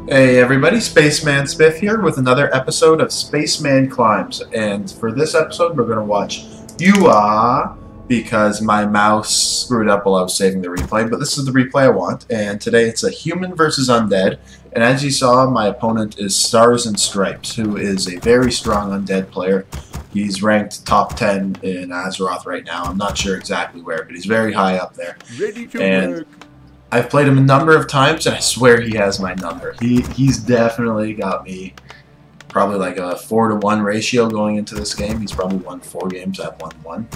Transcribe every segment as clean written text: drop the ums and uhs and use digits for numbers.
Hey everybody, Spaceman Smith here with another episode of Spaceman Climbs. And for this episode, we're going to watch UA because my mouse screwed up while I was saving the replay. But this is the replay I want. And today it's a human versus undead. And as you saw, my opponent is Stars and Stripes, who is a very strong undead player. He's ranked top 10 in Azeroth right now. I'm not sure exactly where, but he's very high up there. Ready to work. I've played him a number of times, and I swear he has my number. He's definitely got me probably like a 4-to-1 ratio going into this game. He's probably won 4 games, I've won 1.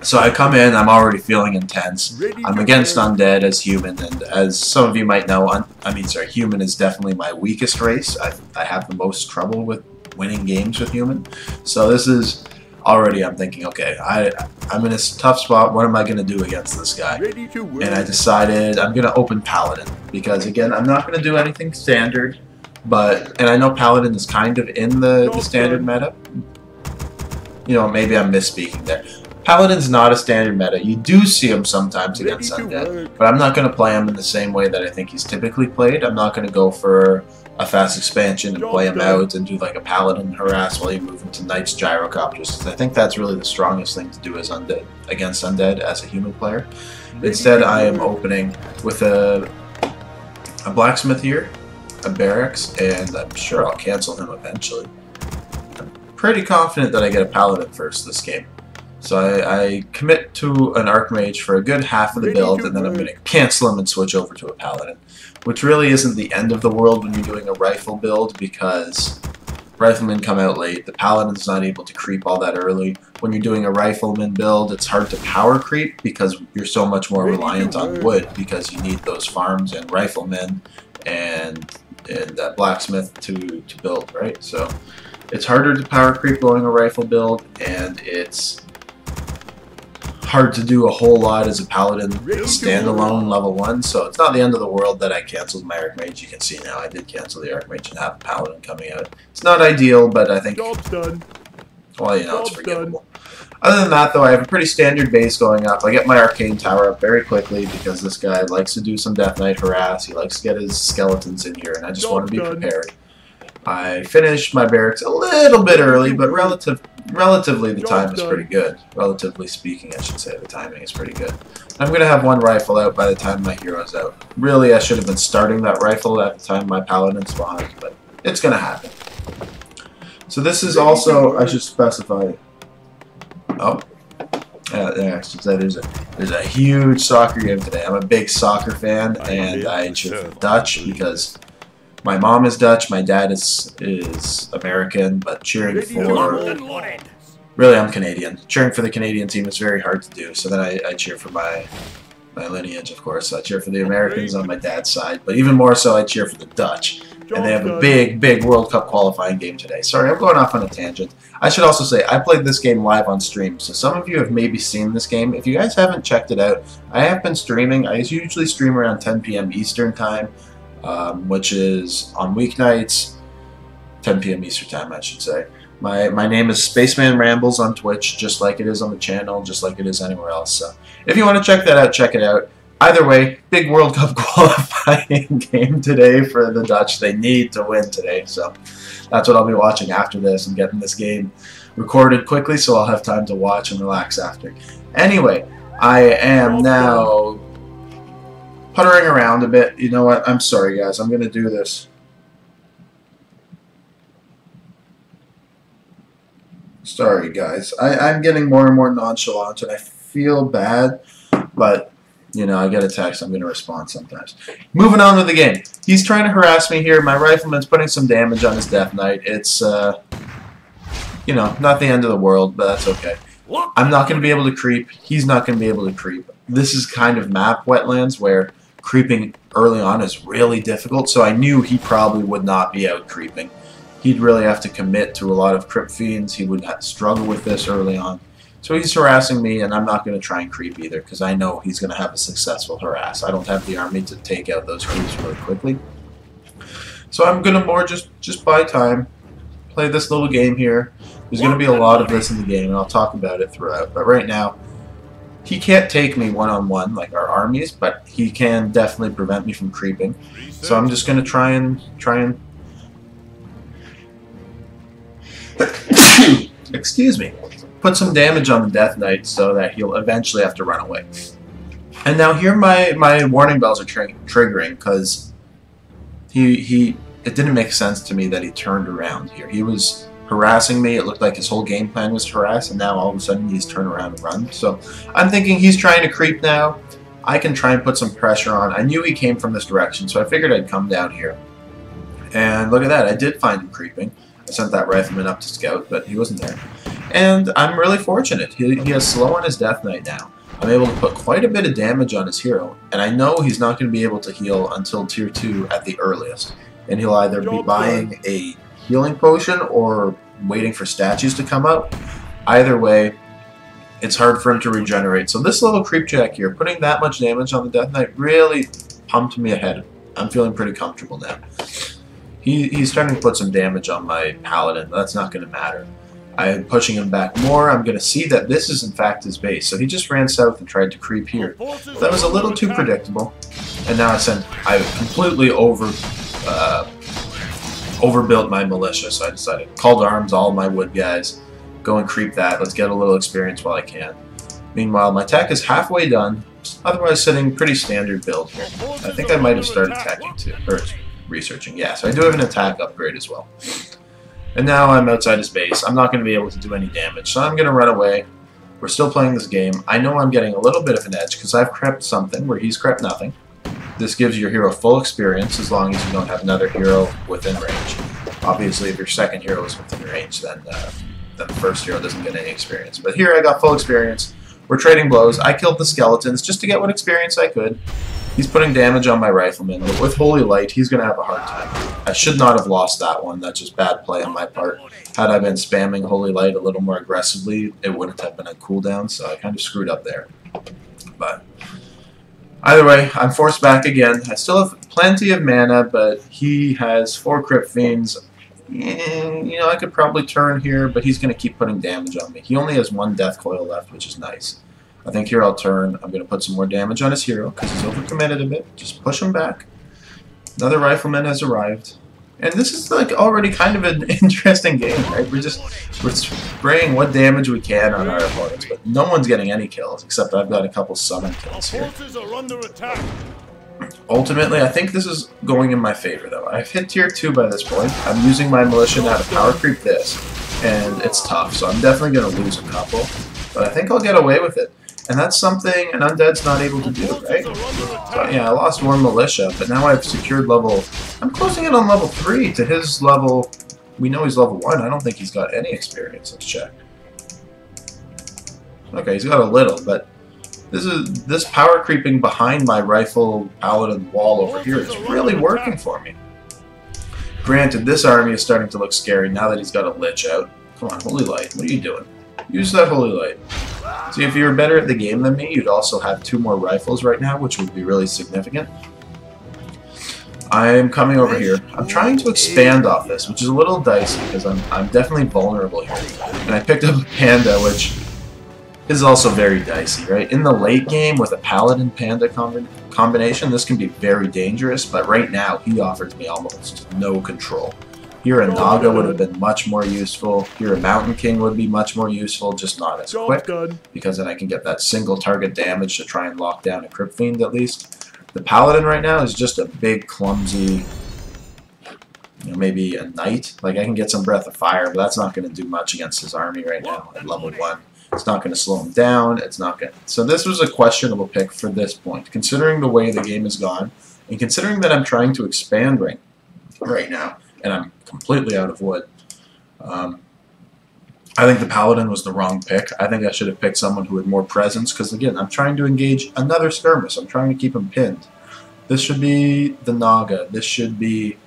So I come in, I'm already feeling intense. I'm against Undead as human, and as some of you might know, human is definitely my weakest race. I have the most trouble with winning games with human. So this is... Already I'm thinking, okay, I'm in a tough spot. What am I going to do against this guy? And I decided I'm going to open Paladin. Because, again, I'm not going to do anything standard. And I know Paladin is kind of in the standard meta. You know, maybe I'm misspeaking there. Paladin's not a standard meta. You do see him sometimes against Undead. But I'm not going to play him in the same way that I think he's typically played. I'm not going to go for a fast expansion and play him out and do like a Paladin harass while you move into Knight's Gyrocopters, because I think that's really the strongest thing to do as against Undead as a human player. Instead, I am opening with a Blacksmith here, a Barracks, and I'm sure I'll cancel him eventually. I'm pretty confident that I get a Paladin first this game. So I commit to an Archmage for a good half of the build, and then I'm going to cancel him and switch over to a Paladin. Which really isn't the end of the world when you're doing a rifle build, because riflemen come out late. The Paladin's not able to creep all that early. When you're doing a rifleman build, it's hard to power creep because you're so much more reliant on wood, because you need those farms and riflemen and blacksmith to build, right? So it's harder to power creep going a rifle build, and it's hard to do a whole lot as a Paladin standalone level 1, so it's not the end of the world that I canceled my Archmage. You can see now I did cancel the Archmage and have a Paladin coming out. It's not ideal, but I think, well, you know, it's forgivable. Other than that, though, I have a pretty standard base going up. I get my Arcane Tower up very quickly because this guy likes to do some Death Knight harass. He likes to get his skeletons in here, and I just want to be prepared. I finished my barracks a little bit early, but relatively the time is pretty good. Relatively speaking, I should say, the timing is pretty good. I'm going to have one rifle out by the time my hero's out. Really, I should have been starting that rifle at the time my Paladin spawned, but it's going to happen. So this is also, I should specify... Oh. I should say there's a huge soccer game today. I'm a big soccer fan, and I cheer for the Dutch because... My mom is Dutch, my dad is American, but cheering for... Really, I'm Canadian. Cheering for the Canadian team is very hard to do, so then I cheer for my lineage, of course. I cheer for the Americans on my dad's side, but even more so, I cheer for the Dutch. And they have a big World Cup qualifying game today. Sorry, I'm going off on a tangent. I should also say, I played this game live on stream, so some of you have maybe seen this game. If you guys haven't checked it out, I have been streaming. I usually stream around 10 p.m. Eastern Time. Which is on weeknights, 10 p.m. Eastern Time, I should say. My name is Spaceman Rambles on Twitch, just like it is on the channel, just like it is anywhere else. So if you want to check that out, check it out. Either way, big World Cup qualifying game today for the Dutch. They need to win today, so that's what I'll be watching after this. I'm getting this game recorded quickly, so I'll have time to watch and relax after. Anyway, I am now... puttering around a bit. You know what? I'm sorry, guys. I'm going to do this. Sorry, guys. I'm getting more and more nonchalant, and I feel bad, but, you know, I get a text. I'm going to respond sometimes. Moving on with the game. He's trying to harass me here. My rifleman's putting some damage on his Death Knight. It's, you know, not the end of the world, but that's okay. I'm not going to be able to creep. He's not going to be able to creep. This is kind of map Wetlands where creeping early on is really difficult, so I knew he probably would not be out creeping. He'd really have to commit to a lot of Crypt Fiends. He would struggle with this early on. So he's harassing me, and I'm not going to try and creep either, because I know he's going to have a successful harass. I don't have the army to take out those creeps really quickly. So I'm going to more just buy time, play this little game here. There's going to be a lot of this in the game, and I'll talk about it throughout. But right now, He can't take me one-on-one like our armies, but he can definitely prevent me from creeping. So I'm just going to try and excuse me, put some damage on the Death Knight so that he'll eventually have to run away. And now here my warning bells are triggering, because it didn't make sense to me that he turned around here. He was harassing me. It looked like his whole game plan was to harass, and now all of a sudden he's turned around and run. So I'm thinking he's trying to creep now. I can try and put some pressure on. I knew he came from this direction, so I figured I'd come down here. And look at that, I did find him creeping. I sent that rifleman up to scout, but he wasn't there. And I'm really fortunate. He has slow on his Death Knight now. I'm able to put quite a bit of damage on his hero, and I know he's not going to be able to heal until tier 2 at the earliest. And he'll either be buying a healing potion or waiting for statues to come out. Either way, it's hard for him to regenerate. So this little creep jack here, putting that much damage on the Death Knight, really pumped me ahead. I'm feeling pretty comfortable now. He's starting to put some damage on my Paladin, but that's not going to matter. I'm pushing him back more. I'm going to see that this is in fact his base. So he just ran south and tried to creep here. That was a little too predictable. And now I completely overbuilt my militia, so I decided call to arms all my wood guys. Go and creep that. Let's get a little experience while I can. Meanwhile, my tech is halfway done. Otherwise sitting pretty standard build here. I think I might have started attacking too, or researching. Yeah, so I do have an attack upgrade as well. And now I'm outside his base. I'm not going to be able to do any damage, so I'm going to run away. We're still playing this game. I know I'm getting a little bit of an edge because I've crept something where he's crept nothing. This gives your hero full experience as long as you don't have another hero within range. Obviously, if your second hero is within range, then the first hero doesn't get any experience. But here I got full experience. We're trading blows. I killed the skeletons just to get what experience I could. He's putting damage on my rifleman, but with Holy Light, he's going to have a hard time. I should not have lost that one. That's just bad play on my part. Had I been spamming Holy Light a little more aggressively, it wouldn't have been a cooldown, so I kind of screwed up there. But either way, I'm forced back again. I still have plenty of mana, but he has 4 Crypt Fiends. And, you know, I could probably turn here, but he's going to keep putting damage on me. He only has 1 Death Coil left, which is nice. I think here I'll turn. I'm going to put some more damage on his hero because he's overcommitted a bit. Just push him back. Another rifleman has arrived. And this is like already kind of an interesting game, right? We're spraying what damage we can on our opponents, but no one's getting any kills except I've got a couple summon kills here. Ultimately, I think this is going in my favor, though. I've hit tier 2 by this point. I'm using my militia now to power creep this, and it's tough, so I'm definitely going to lose a couple. But I think I'll get away with it. And that's something an Undead's not able to do, right? So, yeah, I lost 1 militia, but now I've secured level... I'm closing in on level 3 to his level... We know he's level 1. I don't think he's got any experience. Let's check. Okay, he's got a little, but... This power creeping behind my rifle paladin wall over here is really working for me. Granted, this army is starting to look scary now that he's got a Lich out. Come on, Holy Light, what are you doing? Use that Holy Light. See, if you were better at the game than me, you'd also have 2 more rifles right now, which would be really significant. I'm coming over here. I'm trying to expand off this, which is a little dicey because I'm definitely vulnerable here. And I picked up a Panda, which is also very dicey, right? In the late game with a Paladin Panda combination, this can be very dangerous, but right now he offers me almost no control. Here a Naga would have been much more useful. Here a Mountain King would be much more useful, just not as quick, because then I can get that single target damage to try and lock down a Crypt Fiend at least. The Paladin right now is just a big, clumsy, you know, maybe a Knight. Like, I can get some Breath of Fire, but that's not going to do much against his army right now at level 1. It's not going to slow him down. It's not going to... So this was a questionable pick for this point, considering the way the game has gone, and considering that I'm trying to expand right now, and I'm completely out of wood. I think the Paladin was the wrong pick. I think I should have picked someone who had more presence, because again, I'm trying to engage another skirmish. I'm trying to keep him pinned. This should be the Naga. This should be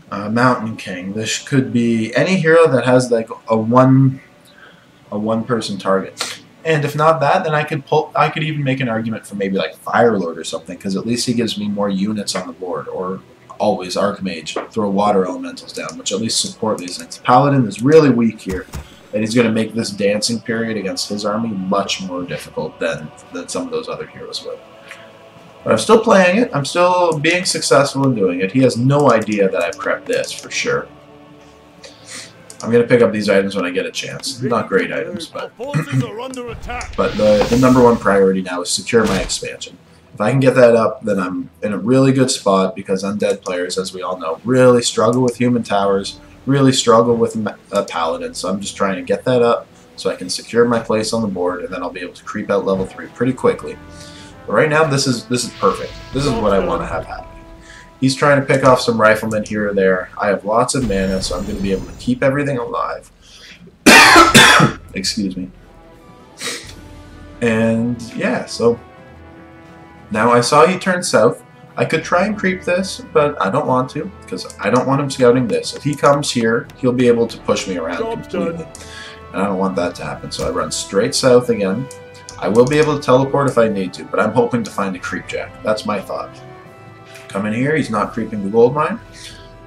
Mountain King. This could be any hero that has like a one-person target. And if not that, then I could even make an argument for maybe like Firelord or something, because at least he gives me more units on the board. Or always Archmage, throw water elementals down, which at least support these things. Paladin is really weak here and he's going to make this dancing period against his army much more difficult than some of those other heroes would. But I'm still playing it. I'm still being successful in doing it. He has no idea that I prepped this, for sure. I'm going to pick up these items when I get a chance. Not great items, but the number one priority now is secure my expansion. If I can get that up, then I'm in a really good spot, because undead players, as we all know, really struggle with human towers, really struggle with Paladin, so I'm just trying to get that up so I can secure my place on the board, and then I'll be able to creep out level 3 pretty quickly. But right now, this is perfect. This is what I want to have happen. He's trying to pick off some riflemen here or there. I have lots of mana, so I'm going to be able to keep everything alive. Excuse me. And yeah, so now I saw he turned south. I could try and creep this, but I don't want to, because I don't want him scouting this. If he comes here, he'll be able to push me around completely. And I don't want that to happen, so I run straight south again. I will be able to teleport if I need to, but I'm hoping to find a creep jack. That's my thought. Come in here, he's not creeping the gold mine.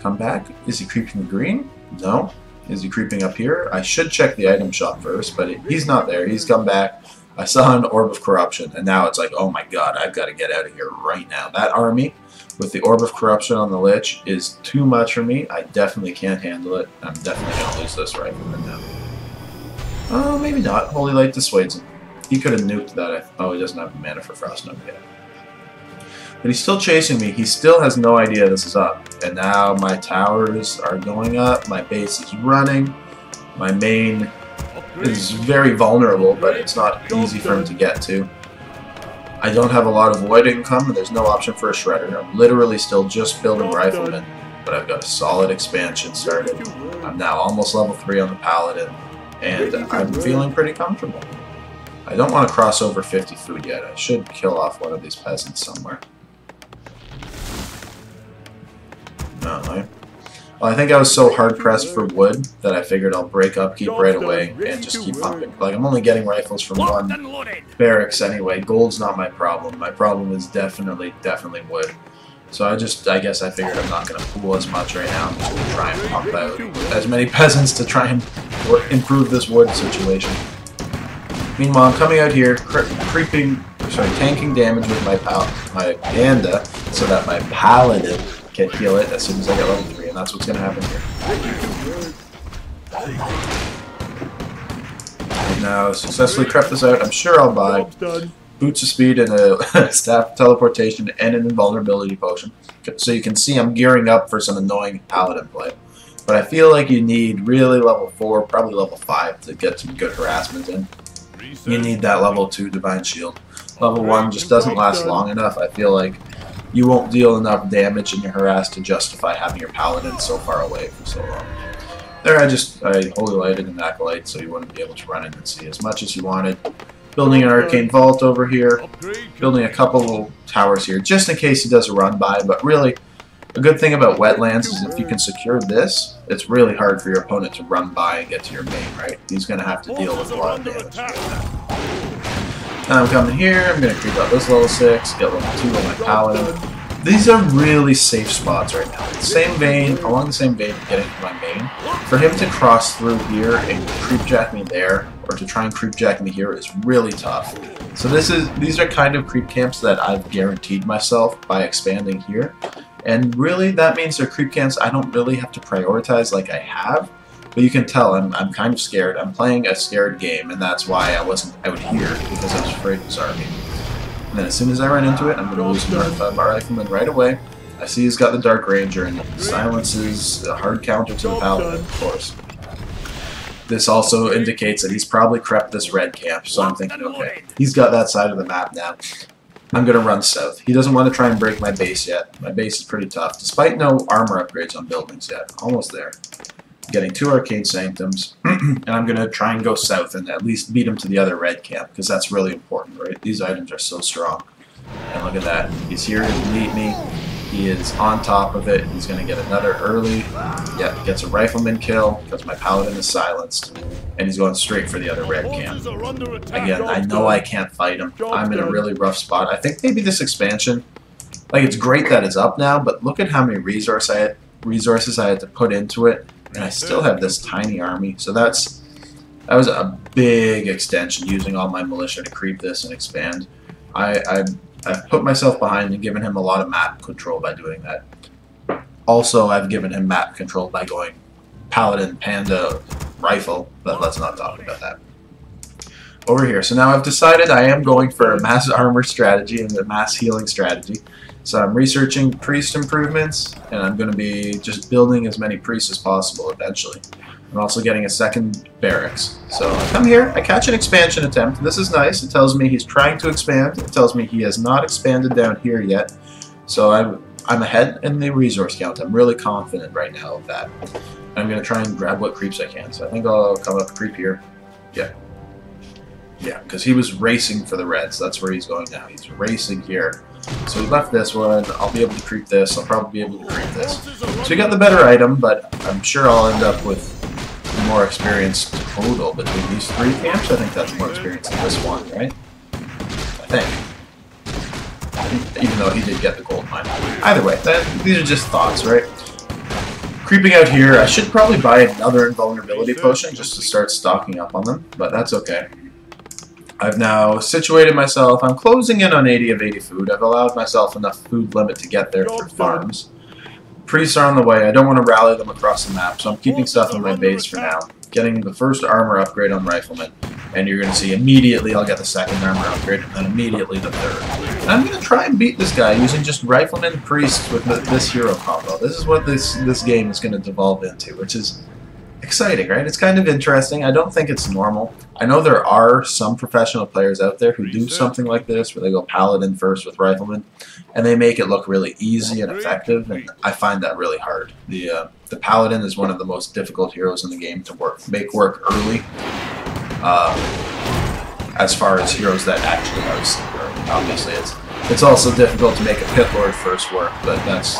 Come back. Is he creeping the green? No. Is he creeping up here? I should check the item shop first, but he's not there. He's come back. I saw an Orb of Corruption, and now it's like, oh my god, I've got to get out of here right now. That army with the Orb of Corruption on the Lich is too much for me. I definitely can't handle it. I'm definitely going to lose this rifleman now. Oh, maybe not. Holy Light dissuades him. He could have nuked that. Oh, he doesn't have the mana for Frost Node yet. But he's still chasing me. He still has no idea this is up. And now my towers are going up. My base is running. My main is very vulnerable, but it's not easy for him to get to. I don't have a lot of wood income, and there's no option for a shredder. I'm literally still just building riflemen, but I've got a solid expansion started. I'm now almost level 3 on the Paladin, and I'm feeling pretty comfortable. I don't want to cross over 50 food yet. I should kill off one of these peasants somewhere. No, well, I think I was so hard-pressed for wood that I figured I'll break up, keep right away, and just keep pumping. Like, I'm only getting rifles from one barracks anyway. Gold's not my problem. My problem is definitely wood. So I guess I figured I'm not going to pool as much right now. I'm just going to try and pump out as many peasants to try and improve this wood situation. Meanwhile, I'm coming out here, tanking damage with my panda, so that my Paladin can heal it as soon as I get level 3, and that's what's going to happen here. And now, successfully crept this out. I'm sure I'll buy Boots of Speed and a Staff of Teleportation and an Invulnerability Potion. So you can see I'm gearing up for some annoying Paladin play. But I feel like you need really level 4, probably level 5 to get some good harassment in. You need that level 2 Divine Shield. Level 1 just doesn't last long enough. I feel like you won't deal enough damage in your harass to justify having your Paladin so far away for so long. There I Holy Lighted an Acolyte so you wouldn't be able to run in and see as much as you wanted. Building an Arcane Vault over here. Building a couple little towers here just in case he does a run by, but really a good thing about Wetlands is if you can secure this, it's really hard for your opponent to run by and get to your main, right? He's going to have to deal with a lot of damage. Now I'm coming here, I'm going to creep up this level 6, get level 2 on my Paladin. These are really safe spots right now. Along the same vein of getting to my main, for him to cross through here and creepjack me there, or to try and creepjack me here, is really tough. So these are kind of creep camps that I've guaranteed myself by expanding here. And really, that means they're creep camps I don't really have to prioritize like I have. But you can tell I'm kind of scared. I'm playing a scared game, and that's why I wasn't out here, because I was afraid of this army. And then as soon as I run into it, I'm going to lose my rifleman right away. I see he's got the Dark Ranger, and silences a hard counter to the Paladin, of course. This also indicates that he's probably crept this red camp, so I'm thinking, okay, he's got that side of the map now. I'm going to run south. He doesn't want to try and break my base yet. My base is pretty tough, despite no armor upgrades on buildings yet. Almost there. Getting 2 Arcane Sanctums, and I'm going to try and go south and at least beat him to the other red camp, because that's really important, right? These items are so strong. And look at that. He's here to meet me. He is on top of it. He's going to get another early. Yeah, gets a rifleman kill, because my Paladin is silenced. And he's going straight for the other red camp. Again, I know I can't fight him. I'm in a really rough spot. I think maybe this expansion, like, it's great that it's up now, but look at how many resources I had to put into it. And I still have this tiny army, so that's That was a big extension, using all my militia to creep this and expand. I've put myself behind and given him a lot of map control by doing that. Also, I've given him map control by going Paladin, Panda, Rifle, but let's not talk about that. Over here, so now I've decided I am going for a mass armor strategy and a mass healing strategy. So I'm researching priest improvements, and I'm going to be just building as many priests as possible eventually. I'm also getting a second barracks. So I come here, I catch an expansion attempt. This is nice. It tells me he's trying to expand. It tells me he has not expanded down here yet. So I'm ahead in the resource count. I'm really confident right now of that. I'm going to try and grab what creeps I can. So I think I'll come up creep here. Yeah. Yeah, because he was racing for the reds. That's where he's going now. He's racing here. So he left this one. I'll be able to creep this. I'll probably be able to creep this. So he got the better item, but I'm sure I'll end up with more experience total between these three camps. I think that's more experience than this one, right? I think. Even though he did get the gold mine. Either way, these are just thoughts, right? Creeping out here, I should probably buy another invulnerability potion just to start stocking up on them, but that's okay. I've now situated myself. I'm closing in on 80 of 80 food. I've allowed myself enough food limit to get there for farms. Priests are on the way. I don't want to rally them across the map, so I'm keeping stuff in my base for now. Getting the first armor upgrade on riflemen, and you're going to see immediately I'll get the second armor upgrade, and then immediately the third. And I'm going to try and beat this guy using just riflemen and priests with this hero combo. This is what this game is going to devolve into, which is exciting, right? It's kind of interesting. I don't think it's normal. I know there are some professional players out there who do something like this, where they go Paladin first with riflemen, and they make it look really easy and effective, and I find that really hard. The Paladin is one of the most difficult heroes in the game to make work early, as far as heroes that actually are super early. Obviously, it's also difficult to make a Pit Lord first work, but that's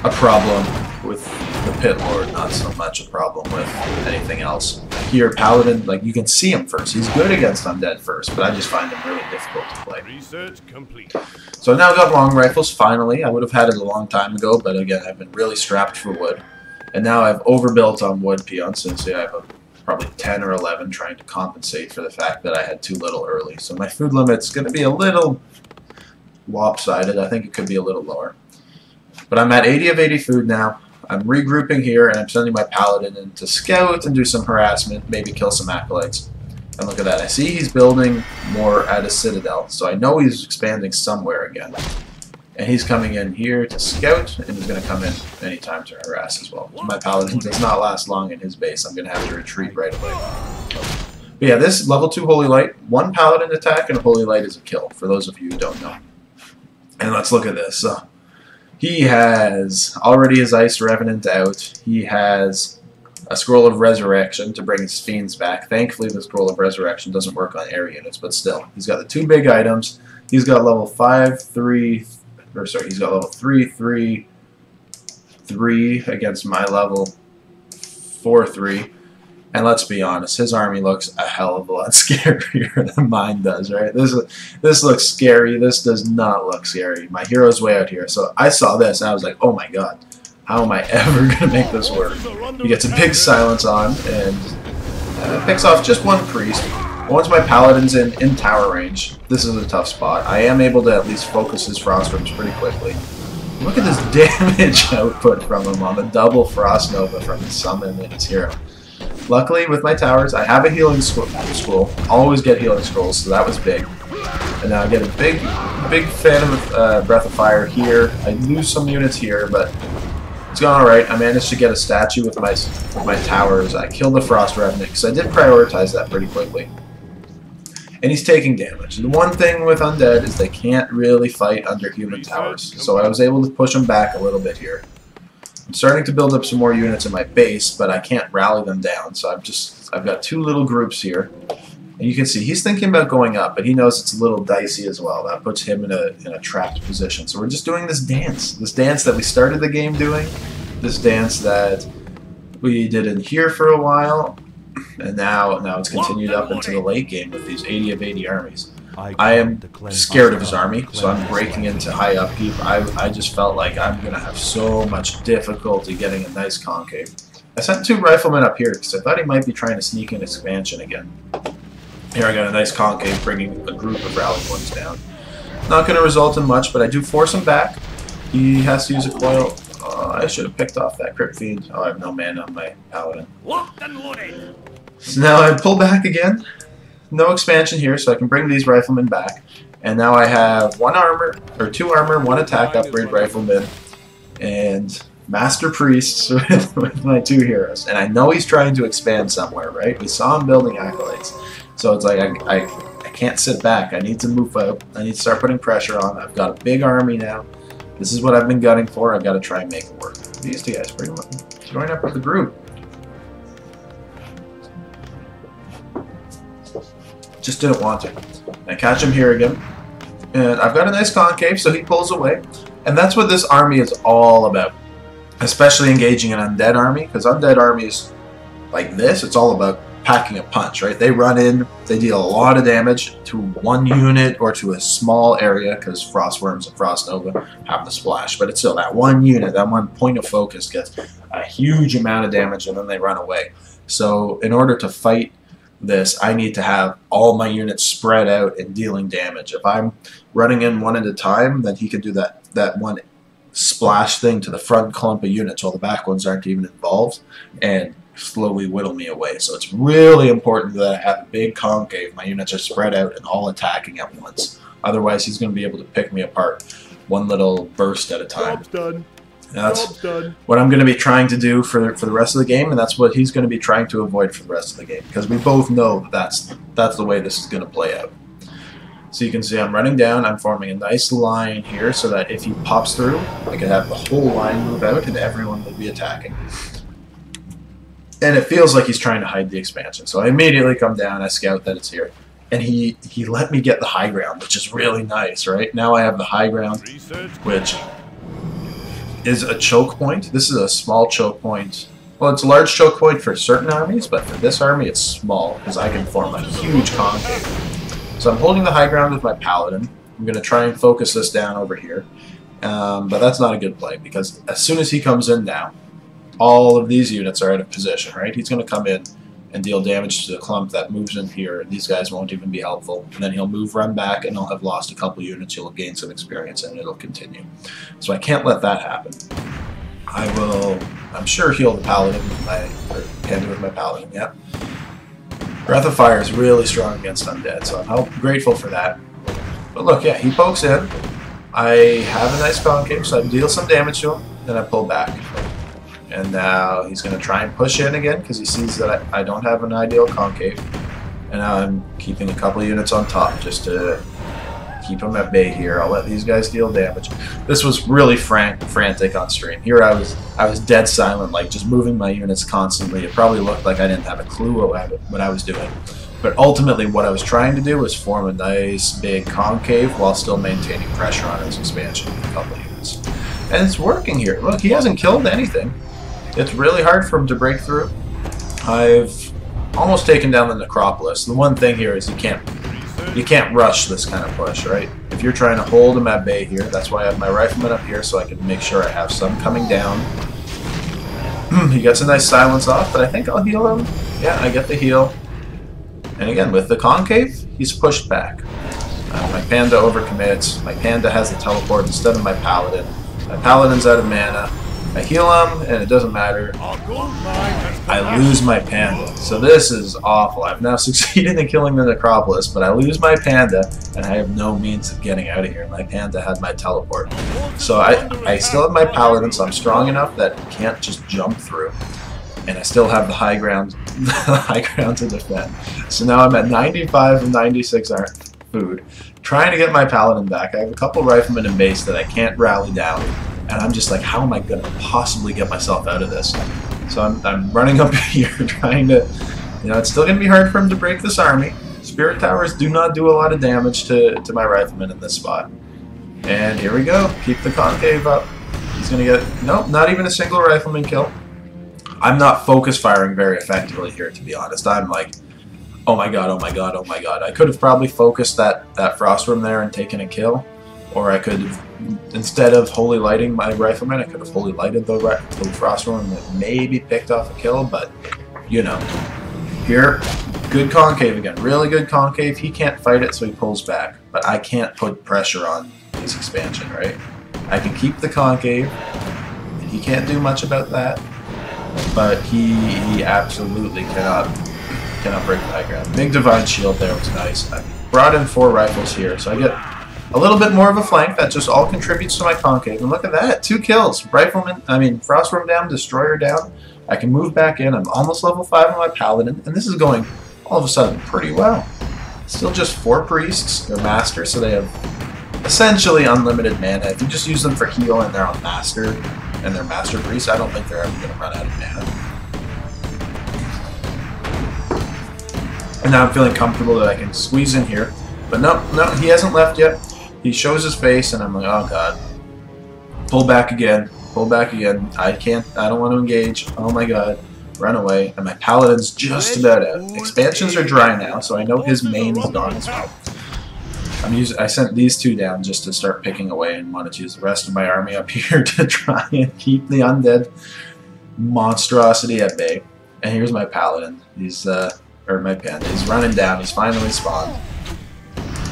a problem with the Pit Lord, not so much a problem with anything else. Here, Paladin, like, you can see him first. He's good against Undead first, but I just find him really difficult to play. Research complete. So I've now got long rifles, finally. I would have had it a long time ago, but again, I've been really strapped for wood. And now I've overbuilt on wood peons, since I have probably 10 or 11 trying to compensate for the fact that I had too little early. So my food limit's going to be a little lopsided. I think it could be a little lower. But I'm at 80 of 80 food now. I'm regrouping here, and I'm sending my Paladin in to scout and do some harassment, maybe kill some acolytes. And look at that. I see he's building more at a citadel, so I know he's expanding somewhere again. And he's coming in here to scout, and he's going to come in anytime to harass as well. My Paladin does not last long in his base. I'm going to have to retreat right away. But yeah, this level 2 Holy Light, 1 Paladin attack and a Holy Light is a kill, for those of you who don't know. And let's look at this. He has already his Ice Revenant out. He has a Scroll of Resurrection to bring his fiends back. Thankfully, the Scroll of Resurrection doesn't work on air units, but still. He's got the 2 big items. He's got level 5, 3, or sorry, he's got level 3, 3, 3 against my level 4, 3. And let's be honest, his army looks a hell of a lot scarier than mine does, right? This looks scary. This does not look scary. My hero's way out here. So I saw this, and I was like, oh my god, how am I ever going to make this work? He gets a big silence on, and picks off just 1 priest. Once my Paladin's in tower range, this is a tough spot. I am able to at least focus his Frost Rooms pretty quickly. Look at this damage output from him on the double Frost Nova from his summon and his hero. Luckily, with my towers, I have a healing scroll. Always get healing scrolls, so that was big. And now I get a big fan of Breath of Fire here. I lose some units here, but it's gone alright. I managed to get a statue with my towers. I killed the Frost Revenant, because I did prioritize that pretty quickly. And he's taking damage. The one thing with Undead is they can't really fight under human towers, so I was able to push them back a little bit here. I'm starting to build up some more units in my base, but I can't rally them down, so I've got 2 little groups here. And you can see he's thinking about going up, but he knows it's a little dicey as well. That puts him in a trapped position. So we're just doing this dance that we started the game doing, this dance that we did in here for a while, and now it's continued up into the late game with these 80 of 80 armies. I am scared of his army, so I'm breaking into high upkeep. I just felt like I'm going to have so much difficulty getting a nice concave. I sent 2 riflemen up here because I thought he might be trying to sneak in expansion again. Here I got a nice concave bringing a group of rally points down. Not going to result in much, but I do force him back. He has to use a coil. I should have picked off that Crypt Fiend. Oh, I have no mana on my Paladin. Locked and loaded. So now I pull back again. No expansion here, so I can bring these riflemen back. And now I have 1 armor, or 2 armor, 1 attack upgrade riflemen, and Master Priests with my 2 heroes. And I know he's trying to expand somewhere, right? We saw him building acolytes. So it's like I can't sit back. I need to move out. I need to start putting pressure on. I've got a big army now. This is what I've been gunning for. I've got to try and make it work. These 2 guys, bring them up. Join up with the group. Just didn't want to. I catch him here again. And I've got a nice concave, so he pulls away. And that's what this army is all about. Especially engaging an undead army, because undead armies like this, it's all about packing a punch, right? They run in, they deal a lot of damage to 1 unit or to a small area, because Frostworms and Frost Nova have the splash. But it's still that 1 unit, that 1 point of focus gets a huge amount of damage, and then they run away. So in order to fight this, I need to have all my units spread out and dealing damage. If I'm running in 1 at a time, then he can do that 1 splash thing to the front clump of units while the back ones aren't even involved and slowly whittle me away. So it's really important that I have a big concave. My units are spread out and all attacking at once. Otherwise, he's going to be able to pick me apart 1 little burst at a time. Job's done. That's what I'm going to be trying to do for the rest of the game, and that's what he's going to be trying to avoid for the rest of the game, because we both know that that's the way this is going to play out. So you can see I'm running down, I'm forming a nice line here so that if he pops through, I can have the whole line move out and everyone will be attacking. And it feels like he's trying to hide the expansion. So I immediately come down, I scout that it's here. And he let me get the high ground, which is really nice, right? Now I have the high ground, which is a choke point. This is a small choke point. Well, it's a large choke point for certain armies, but for this army it's small because I can form a huge concave. So I'm holding the high ground with my Paladin. I'm going to try and focus this down over here. But that's not a good play because as soon as he comes in now, all of these units are out of position, right? He's going to come in and deal damage to the clump that moves in here. These guys won't even be helpful. And then he'll run back, and I'll have lost a couple units. He'll gain some experience, and it'll continue. So I can't let that happen. I will, I'm sure, heal the Paladin with my Paladin, yeah. Breath of Fire is really strong against Undead, so I'm grateful for that. But look, yeah, he pokes in. I have a nice concave, so I deal some damage to him, then I pull back. And now he's going to try and push in again because he sees that I don't have an ideal concave. And now I'm keeping a couple of units on top just to keep him at bay here. I'll let these guys deal damage. This was really frantic on stream. Here I was dead silent, like just moving my units constantly. It probably looked like I didn't have a clue what I was doing. But ultimately what I was trying to do was form a nice big concave while still maintaining pressure on its expansion with a couple of units. And it's working here. Look, he hasn't killed anything. It's really hard for him to break through. I've almost taken down the Necropolis. The one thing here is you can't rush this kind of push, right? If you're trying to hold him at bay here, that's why I have my riflemen up here so I can make sure I have some coming down. He gets a nice silence off, but I think I'll heal him. Yeah, I get the heal. And again, with the concave, he's pushed back. My Panda overcommits. My Panda has the teleport instead of my Paladin. My Paladin's out of mana. I heal him, and it doesn't matter. I lose my Panda. So this is awful. I've now succeeded in killing the Necropolis, but I lose my Panda, and I have no means of getting out of here. My Panda had my teleport. So I still have my Paladin, so I'm strong enough that he can't just jump through. And I still have the high ground, to defend. So now I'm at 95 and 96 food, trying to get my Paladin back. I have a couple riflemen in base that I can't rally down. And I'm just like, how am I going to possibly get myself out of this? So I'm running up here trying to, it's still going to be hard for him to break this army. Spirit Towers do not do a lot of damage to my riflemen in this spot. And here we go. Keep the concave up. He's going to get, nope, not even a single rifleman kill. I'm not focus firing very effectively here, to be honest. I'm like, oh my god, oh my god, oh my god. I could have probably focused that Frostworm there and taken a kill. Or I could, instead of holy lighting my rifleman, I could have holy lighted the frost room and maybe picked off a kill, but, you know. Here, good concave again, really good concave. He can't fight it, so he pulls back. But I can't put pressure on his expansion, right? I can keep the concave. He can't do much about that. But he absolutely cannot break the high ground. Big divine shield there was nice. I brought in 4 rifles here, so I get a little bit more of a flank. That just all contributes to my concave. And look at that, 2 kills. Rifleman, Frostworm down, Destroyer down. I can move back in. I'm almost level 5 on my Paladin, and this is going all of a sudden pretty well. Still just 4 priests. They're masters, so they have essentially unlimited mana. If you just use them for heal and they're on master and they're master priests, I don't think they're ever going to run out of mana. And now I'm feeling comfortable that I can squeeze in here. But no, he hasn't left yet. He shows his face, and I'm like, oh god. Pull back again. Pull back again. I don't want to engage. Oh my god. Run away. And my Paladin's just about out. Expansions are dry now, so I know his main is gone as well. I sent these 2 down just to start picking away and wanted to use the rest of my army up here to try and keep the undead monstrosity at bay. And here's my Paladin. He's, or my panda. He's running down. He's finally spawned.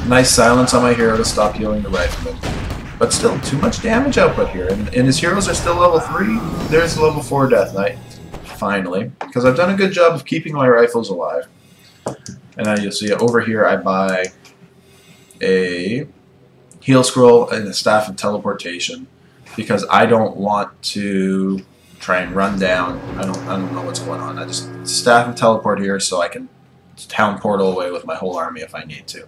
Nice silence on my hero to stop healing the rifleman. But still, too much damage output here. And his heroes are still level 3. There's level 4 Death Knight. Finally. Because I've done a good job of keeping my rifles alive. And now you'll see over here I buy a heal scroll and a staff of teleportation. Because I don't want to try and run down. I don't know what's going on. I just staff of teleport here so I can town portal away with my whole army if I need to.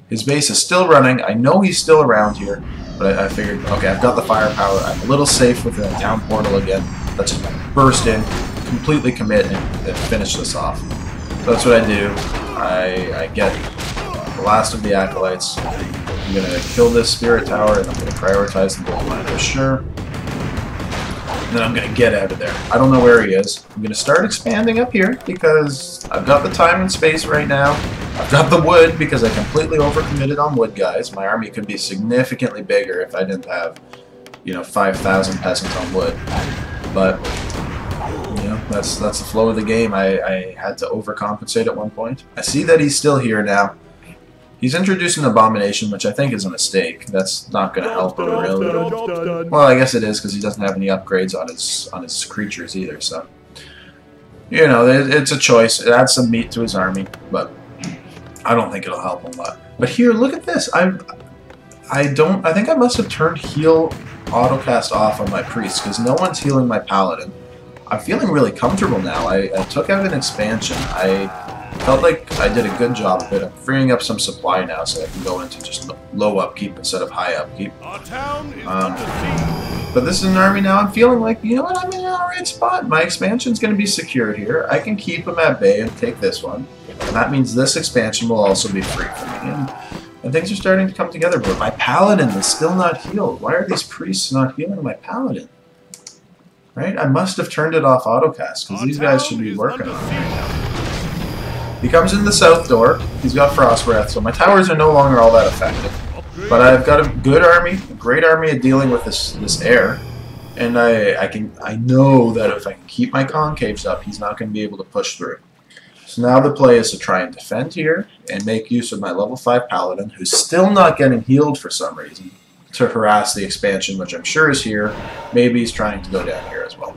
His base is still running. I know he's still around here, but I figured, okay, I've got the firepower. I'm a little safe with the town portal again. Let's just burst in, completely commit, and finish this off. So that's what I do. I get the last of the acolytes. I'm going to kill this spirit tower, and I'm going to prioritize the gold mine for sure. And then I'm going to get out of there. I don't know where he is. I'm going to start expanding up here because I've got the time and space right now. I've got the wood because I completely overcommitted on wood, guys. My army could be significantly bigger if I didn't have, 5,000 peasants on wood. But, that's the flow of the game. I had to overcompensate at one point. I see that he's still here now. He's introduced an abomination, which I think is a mistake. That's not going to help him, really. Well, I guess it is, because he doesn't have any upgrades on his creatures either, so... it's a choice. It adds some meat to his army, but I don't think it'll help him a lot. But here, look at this. I think I must have turned heal autocast off on my priest, because no one's healing my paladin. I'm feeling really comfortable now. I took out an expansion. I felt like I did a good job of it. I'm freeing up some supply now so I can go into just low upkeep instead of high upkeep. But this is an army now. I'm feeling like, you know what, I'm in an alright spot. My expansion's going to be secured here. I can keep him at bay and take this one. And that means this expansion will also be free for me. And things are starting to come together, but my paladin is still not healed. Why are these priests not healing my paladin? Right? I must have turned it off autocast, because these guys should be working on it right now. He comes in the south door. He's got Frost Breath, so my towers are no longer all that effective. But I've got a good army, a great army at dealing with this air. And I know that if I can keep my concaves up, he's not going to be able to push through. So now the play is to try and defend here and make use of my level 5 paladin, who's still not getting healed for some reason, to harass the expansion, which I'm sure is here. Maybe he's trying to go down here as well.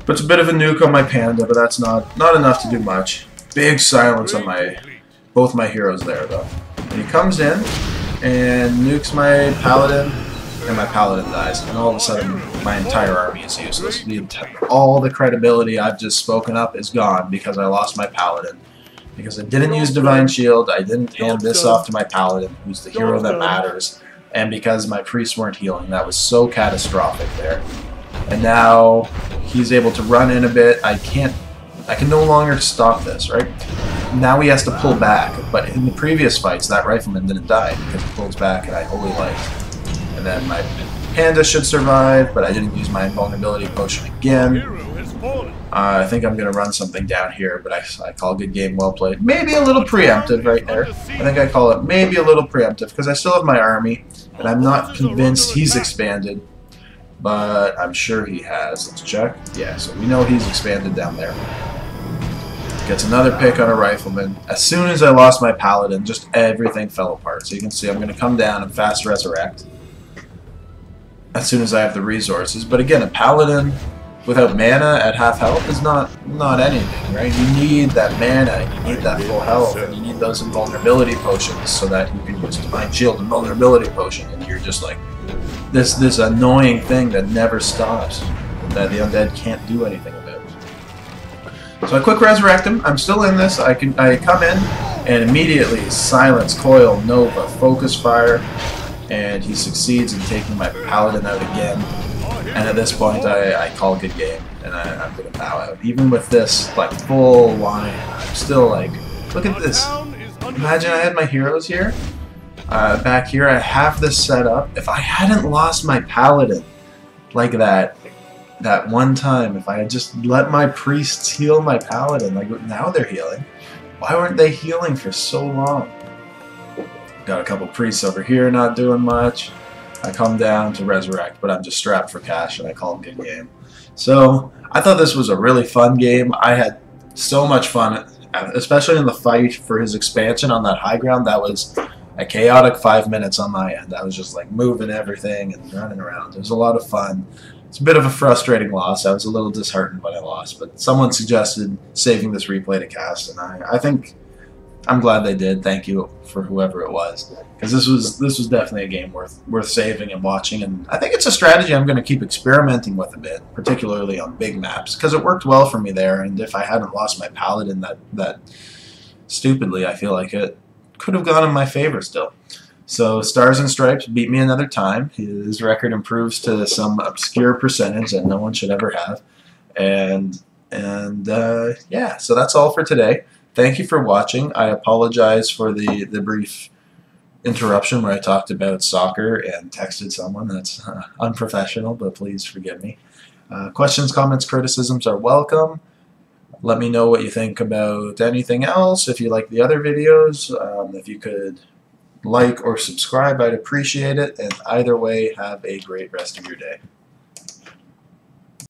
Puts a bit of a nuke on my panda, but that's not enough to do much. Big silence on both my heroes there, though. And he comes in and nukes my paladin, and my paladin dies. And all of a sudden, my entire army is useless. All the credibility I've just spoken up is gone because I lost my paladin. Because I didn't use Divine Shield, I didn't hand this off to my paladin, who's the hero that matters, and because my priests weren't healing. That was so catastrophic there. And now he's able to run in a bit. I can no longer stop this, right? Now he has to pull back, but in the previous fights, that rifleman didn't die because he pulls back and I Holy Light. And then my panda should survive, but I didn't use my invulnerability potion again. I think I'm going to run something down here, but I call good game, well played. Maybe a little preemptive right there. I think I call it maybe a little preemptive because I still have my army, and I'm not convinced he's expanded, but I'm sure he has. Let's check. Yeah, so we know he's expanded down there. Gets another pick on a rifleman. As soon as I lost my Paladin, just everything fell apart. So you can see I'm going to come down and fast resurrect as soon as I have the resources. But again, a Paladin without mana at half health is not anything, right? You need that mana, you need that full health, and you need those invulnerability potions so that you can use Divine Shield invulnerability potion, and you're just like this annoying thing that never stops, that the undead can't do anything about. So I quick resurrect him. I'm still in this. I come in and immediately silence, coil, nova, focus fire, and he succeeds in taking my Paladin out again. And at this point, I call good game, and I'm going to bow out. Even with this like full line, I'm still like, look at this. Imagine I had my heroes here. Back here, I have this set up. If I hadn't lost my Paladin like that one time, if I had just let my priests heal my Paladin, like now they're healing. Why weren't they healing for so long? Got a couple priests over here not doing much. I come down to resurrect, but I'm just strapped for cash, and I call it good game. So I thought this was a really fun game. I had so much fun, especially in the fight for his expansion on that high ground. That was a chaotic 5 minutes on my end. I was just like moving everything and running around. It was a lot of fun. It's a bit of a frustrating loss. I was a little disheartened when I lost, but someone suggested saving this replay to cast, and I think I'm glad they did. Thank you for whoever it was, because this was definitely a game worth saving and watching, and I think it's a strategy I'm going to keep experimenting with a bit, particularly on big maps, because it worked well for me there. And if I hadn't lost my Paladin that stupidly, I feel like it could have gone in my favor still. So Stars and Stripes beat me another time. His record improves to some obscure percentage that no one should ever have, and yeah. So that's all for today. Thank you for watching. I apologize for the brief interruption where I talked about soccer and texted someone. That's unprofessional, but please forgive me. Questions, comments, criticisms are welcome. Let me know what you think about anything else. If you like the other videos, if you could like or subscribe, I'd appreciate it. And either way, have a great rest of your day.